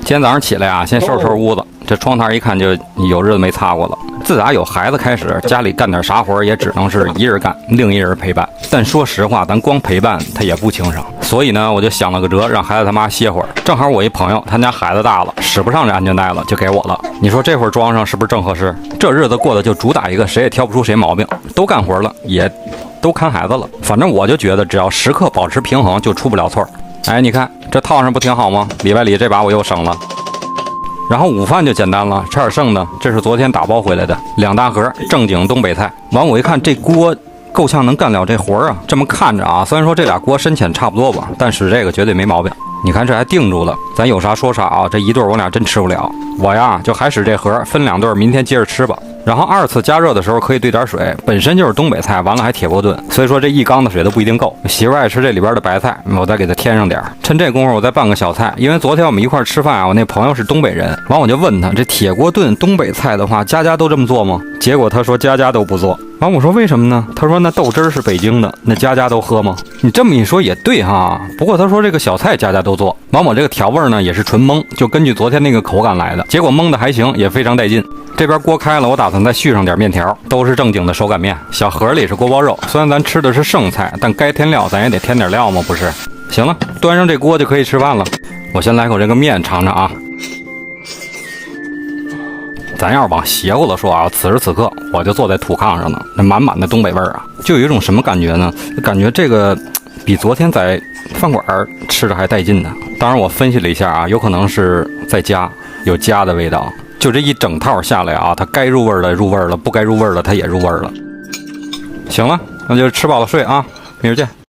今天早上起来啊，先收拾收拾屋子，这窗台一看就有日子没擦过了。自打有孩子开始，家里干点啥活也只能是一人干，另一人陪伴。但说实话，咱光陪伴他也不轻省。所以呢，我就想了个辙，让孩子他妈歇会儿。正好我一朋友，他家孩子大了，使不上这安全带了，就给我了。你说这会儿装上是不是正合适？这日子过得就主打一个谁也挑不出谁毛病，都干活了，也都看孩子了。反正我就觉得，只要时刻保持平衡，就出不了错。哎，你看这套上不挺好吗？里外里这把我又省了。然后午饭就简单了，吃点剩的，这是昨天打包回来的2大盒正经东北菜。完我一看这锅够呛能干了这活啊！这么看着啊，虽然说这俩锅深浅差不多吧，但是这个绝对没毛病。你看这还定住了，咱有啥说啥啊！这一对我俩真吃不了，我呀就还使这盒分2对，明天接着吃吧。然后2次加热的时候可以兑点水，本身就是东北菜，完了还铁锅炖，所以说这1缸的水都不一定够。媳妇爱吃这里边的白菜，我再给它添上点。趁这功夫我再拌个小菜，因为昨天我们一块吃饭啊，我那朋友是东北人，完我就问他，这铁锅炖东北菜的话，家家都这么做吗？结果他说家家都不做。完我说为什么呢？他说那豆汁儿是北京的，那家家都喝吗？你这么一说也对哈，不过他说这个小菜家家都做。完我这个调味呢也是纯蒙，就根据昨天那个口感来的，结果蒙的还行，也非常带劲。这边锅开了，我打算再续上点面条，都是正经的手擀面。小盒里是锅包肉，虽然咱吃的是剩菜，但该添料咱也得添点料嘛，不是？行了，端上这锅就可以吃饭了。我先来口这个面尝尝啊。咱要是往邪乎了说啊，此时此刻我就坐在土炕上呢，那满满的东北味儿啊，就有一种什么感觉呢？感觉这个比昨天在饭馆吃的还带劲呢。当然我分析了一下啊，有可能是在家有家的味道。就这一整套下来啊，它该入味的入味了，不该入味的它也入味了。行了，那就吃饱了睡啊，明儿见。